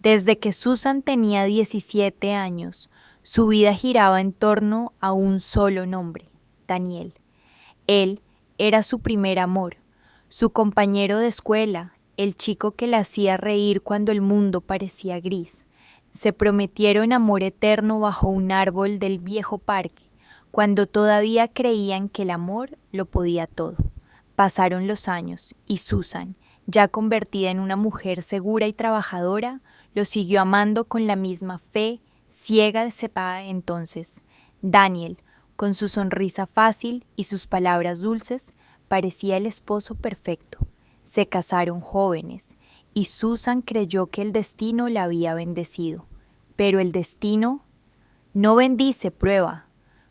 Desde que Susan tenía 17 años, su vida giraba en torno a un solo nombre, Daniel. Él era su primer amor, su compañero de escuela, el chico que la hacía reír cuando el mundo parecía gris. Se prometieron amor eterno bajo un árbol del viejo parque, cuando todavía creían que el amor lo podía todo. Pasaron los años y Susan, ya convertida en una mujer segura y trabajadora, lo siguió amando con la misma fe ciega de sepada entonces. Daniel, con su sonrisa fácil y sus palabras dulces, parecía el esposo perfecto. Se casaron jóvenes y Susan creyó que el destino la había bendecido. Pero el destino no bendice, prueba.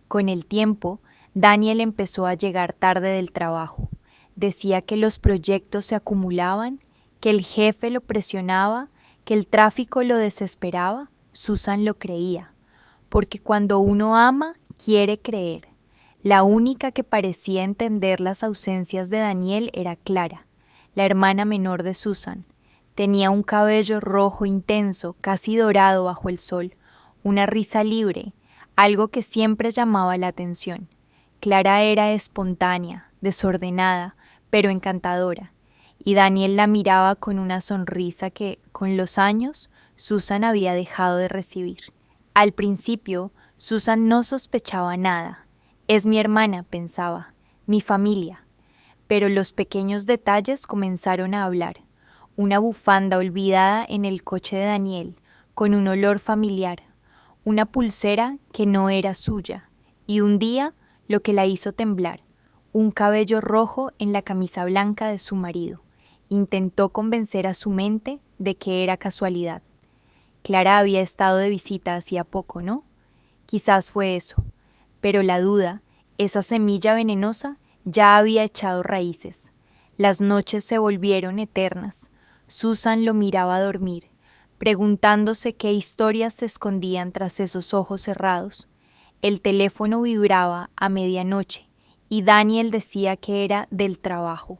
Con el tiempo, Daniel empezó a llegar tarde del trabajo. Decía que los proyectos se acumulaban, que el jefe lo presionaba, que el tráfico lo desesperaba. Susan lo creía, porque cuando uno ama, quiere creer. La única que parecía entender las ausencias de Daniel era Clara, la hermana menor de Susan. Tenía un cabello rojo intenso, casi dorado bajo el sol, una risa libre, algo que siempre llamaba la atención. Clara era espontánea, desordenada, pero encantadora, y Daniel la miraba con una sonrisa que, con los años, Susan había dejado de recibir. Al principio, Susan no sospechaba nada. Es mi hermana, pensaba, mi familia. Pero los pequeños detalles comenzaron a hablar. Una bufanda olvidada en el coche de Daniel, con un olor familiar, una pulsera que no era suya, y un día lo que la hizo temblar, un cabello rojo en la camisa blanca de su marido. Intentó convencer a su mente de que era casualidad. Clara había estado de visita hacía poco, ¿no? Quizás fue eso, pero la duda, esa semilla venenosa, ya había echado raíces. Las noches se volvieron eternas. Susan lo miraba dormir, preguntándose qué historias se escondían tras esos ojos cerrados. El teléfono vibraba a medianoche y Daniel decía que era del trabajo.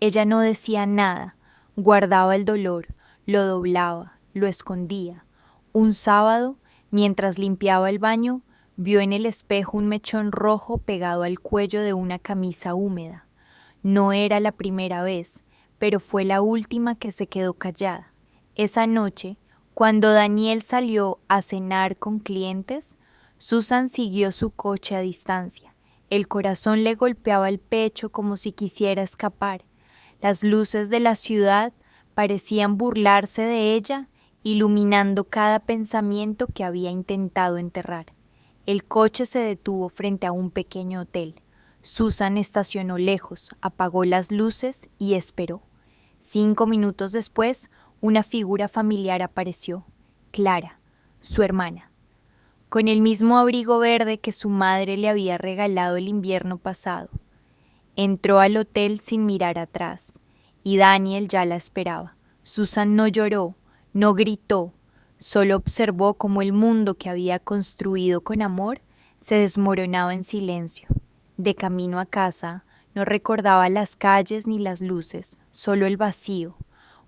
Ella no decía nada, guardaba el dolor, lo doblaba, lo escondía. Un sábado, mientras limpiaba el baño, vio en el espejo un mechón rojo pegado al cuello de una camisa húmeda. No era la primera vez, pero fue la última que se quedó callada. Esa noche, cuando Daniel salió a cenar con clientes, Susan siguió su coche a distancia. El corazón le golpeaba el pecho como si quisiera escapar. Las luces de la ciudad parecían burlarse de ella, iluminando cada pensamiento que había intentado enterrar. El coche se detuvo frente a un pequeño hotel. Susan estacionó lejos, apagó las luces y esperó. 5 minutos después, una figura familiar apareció, Clara, su hermana, con el mismo abrigo verde que su madre le había regalado el invierno pasado. Entró al hotel sin mirar atrás, y Daniel ya la esperaba. Susan no lloró, no gritó, solo observó cómo el mundo que había construido con amor se desmoronaba en silencio. De camino a casa, no recordaba las calles ni las luces, solo el vacío.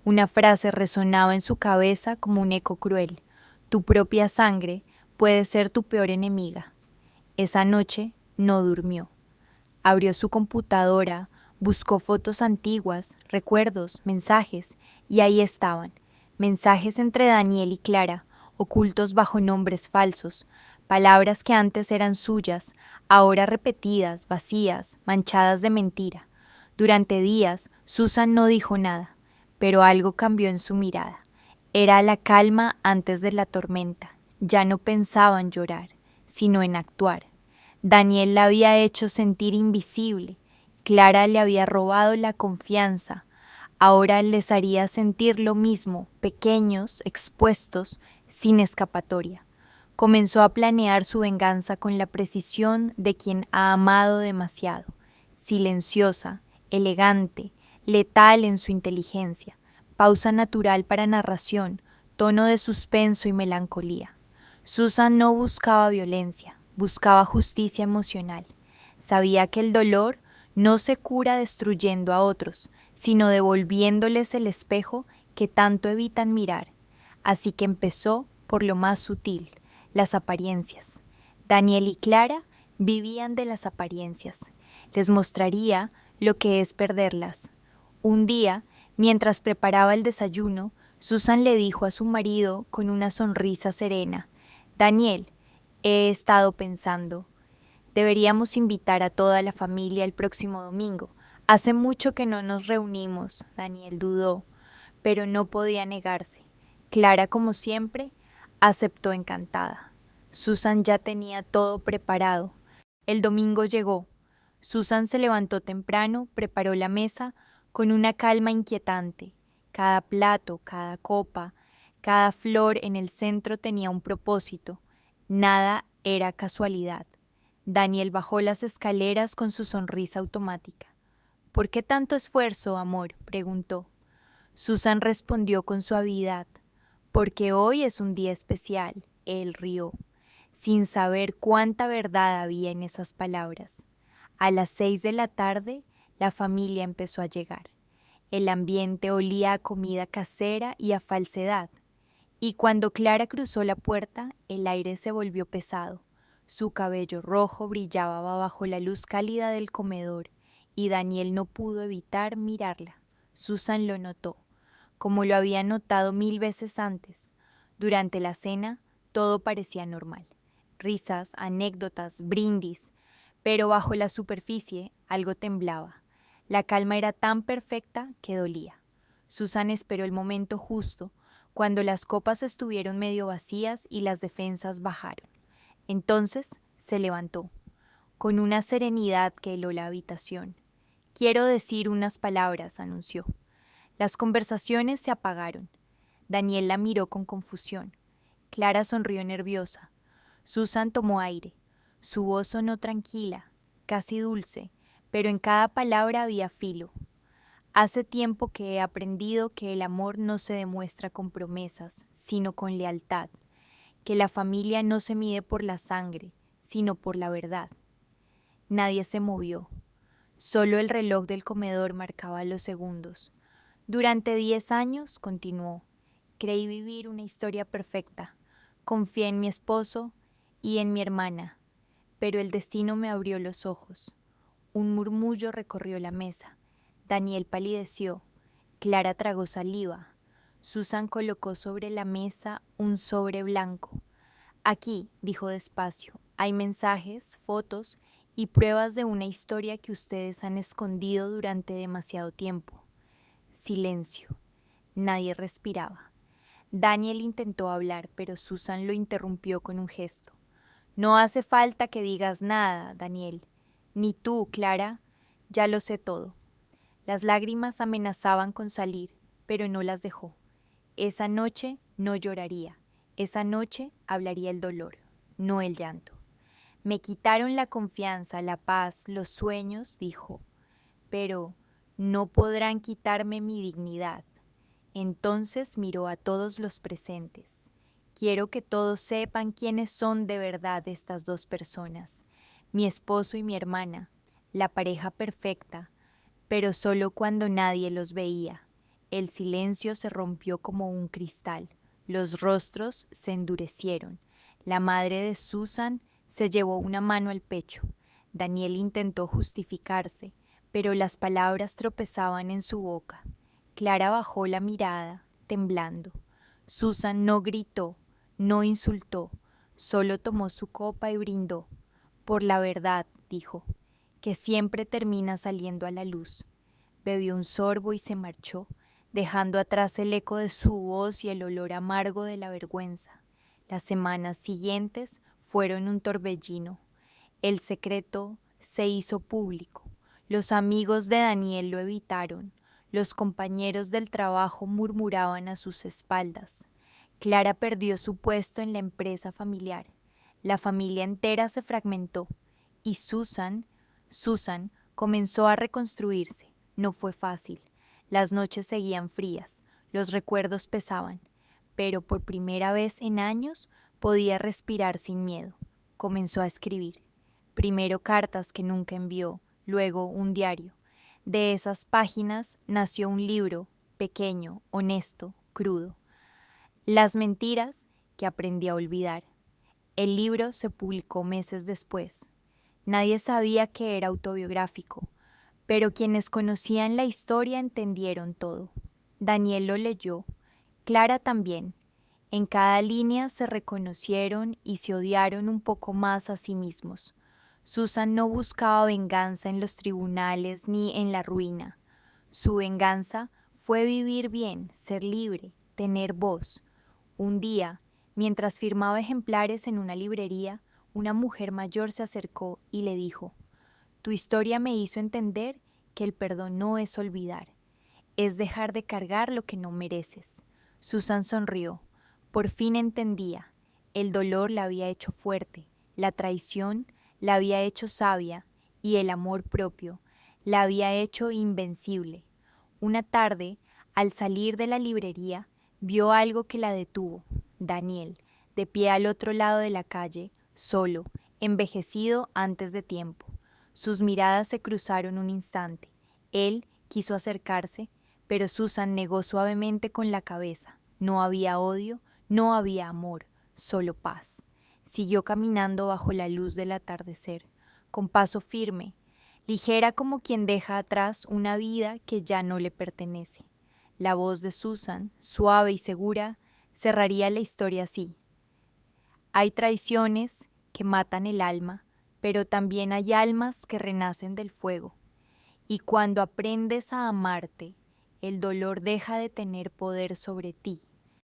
Una frase resonaba en su cabeza como un eco cruel. Tu propia sangre puede ser tu peor enemiga. Esa noche no durmió. Abrió su computadora, buscó fotos antiguas, recuerdos, mensajes, y ahí estaban. Mensajes entre Daniel y Clara, ocultos bajo nombres falsos, palabras que antes eran suyas, ahora repetidas, vacías, manchadas de mentira. Durante días, Susan no dijo nada, pero algo cambió en su mirada. Era la calma antes de la tormenta. Ya no pensaba en llorar, sino en actuar. Daniel la había hecho sentir invisible. Clara le había robado la confianza. Ahora les haría sentir lo mismo, pequeños, expuestos, sin escapatoria. Comenzó a planear su venganza con la precisión de quien ha amado demasiado, silenciosa, elegante, letal en su inteligencia, pausa natural para narración, tono de suspenso y melancolía. Susan no buscaba violencia, buscaba justicia emocional. Sabía que el dolor no se cura destruyendo a otros, sino devolviéndoles el espejo que tanto evitan mirar. así que empezó por lo más sutil, las apariencias. Daniel y Clara vivían de las apariencias. Les mostraría lo que es perderlas. Un día, mientras preparaba el desayuno, Susan le dijo a su marido con una sonrisa serena: Daniel, he estado pensando. Deberíamos invitar a toda la familia el próximo domingo. Hace mucho que no nos reunimos. Daniel dudó, pero no podía negarse. Clara, como siempre, aceptó encantada. Susan ya tenía todo preparado. El domingo llegó. Susan se levantó temprano, preparó la mesa con una calma inquietante. Cada plato, cada copa, cada flor en el centro tenía un propósito. Nada era casualidad. Daniel bajó las escaleras con su sonrisa automática. ¿Por qué tanto esfuerzo, amor?, preguntó. Susan respondió con suavidad: porque hoy es un día especial. Él rió, sin saber cuánta verdad había en esas palabras. A las 6 de la tarde, la familia empezó a llegar. El ambiente olía a comida casera y a falsedad. Y cuando Clara cruzó la puerta, el aire se volvió pesado. Su cabello rojo brillaba bajo la luz cálida del comedor, y Daniel no pudo evitar mirarla. Susan lo notó, como lo había notado 1000 veces antes. Durante la cena, todo parecía normal. Risas, anécdotas, brindis, pero bajo la superficie algo temblaba. La calma era tan perfecta que dolía. Susan esperó el momento justo, cuando las copas estuvieron medio vacías y las defensas bajaron. Entonces se levantó, con una serenidad que heló la habitación. Quiero decir unas palabras, anunció. Las conversaciones se apagaron. Daniel la miró con confusión. Clara sonrió nerviosa. Susan tomó aire. Su voz sonó tranquila, casi dulce, pero en cada palabra había filo. Hace tiempo que he aprendido que el amor no se demuestra con promesas, sino con lealtad, que la familia no se mide por la sangre, sino por la verdad. Nadie se movió. Solo el reloj del comedor marcaba los segundos. Durante 10 años, continuó, creí vivir una historia perfecta. Confié en mi esposo y en mi hermana, pero el destino me abrió los ojos. Un murmullo recorrió la mesa. Daniel palideció. Clara tragó saliva. Susan colocó sobre la mesa un sobre blanco. Aquí, dijo despacio, hay mensajes, fotos y pruebas de una historia que ustedes han escondido durante demasiado tiempo. Silencio. Nadie respiraba. Daniel intentó hablar, pero Susan lo interrumpió con un gesto. No hace falta que digas nada, Daniel. Ni tú, Clara. Ya lo sé todo. Las lágrimas amenazaban con salir, pero no las dejó. Esa noche no lloraría. Esa noche hablaría el dolor, no el llanto. Me quitaron la confianza, la paz, los sueños, dijo, pero no podrán quitarme mi dignidad. Entonces miró a todos los presentes. Quiero que todos sepan quiénes son de verdad estas dos personas, mi esposo y mi hermana, la pareja perfecta, pero solo cuando nadie los veía. El silencio se rompió como un cristal. Los rostros se endurecieron. La madre de Susan se llevó una mano al pecho. Daniel intentó justificarse, pero las palabras tropezaban en su boca. Clara bajó la mirada, temblando. Susan no gritó, no insultó, solo tomó su copa y brindó. Por la verdad, dijo, que siempre termina saliendo a la luz. Bebió un sorbo y se marchó, dejando atrás el eco de su voz y el olor amargo de la vergüenza. Las semanas siguientes fueron un torbellino. El secreto se hizo público. Los amigos de Daniel lo evitaron. Los compañeros del trabajo murmuraban a sus espaldas. Clara perdió su puesto en la empresa familiar. La familia entera se fragmentó y Susan comenzó a reconstruirse. No fue fácil. Las noches seguían frías, los recuerdos pesaban, pero por primera vez en años podía respirar sin miedo. Comenzó a escribir. Primero cartas que nunca envió, luego un diario. De esas páginas nació un libro, pequeño, honesto, crudo. Las mentiras que aprendí a olvidar. El libro se publicó meses después. Nadie sabía que era autobiográfico, pero quienes conocían la historia entendieron todo. Daniel lo leyó, Clara también. En cada línea se reconocieron y se odiaron un poco más a sí mismos. Susan no buscaba venganza en los tribunales ni en la ruina. Su venganza fue vivir bien, ser libre, tener voz. Un día, mientras firmaba ejemplares en una librería, una mujer mayor se acercó y le dijo: «Tu historia me hizo entender que el perdón no es olvidar, es dejar de cargar lo que no mereces». Susan sonrió. Por fin entendía. El dolor la había hecho fuerte, la traición la había hecho sabia y el amor propio la había hecho invencible. Una tarde, al salir de la librería, vio algo que la detuvo. Daniel, de pie al otro lado de la calle, solo, envejecido antes de tiempo. Sus miradas se cruzaron un instante. Él quiso acercarse, pero Susan negó suavemente con la cabeza. No había odio, no había amor, solo paz. Siguió caminando bajo la luz del atardecer, con paso firme, ligera como quien deja atrás una vida que ya no le pertenece. La voz de Susan, suave y segura, cerraría la historia así: hay traiciones que matan el alma, pero también hay almas que renacen del fuego. Y cuando aprendes a amarte, el dolor deja de tener poder sobre ti.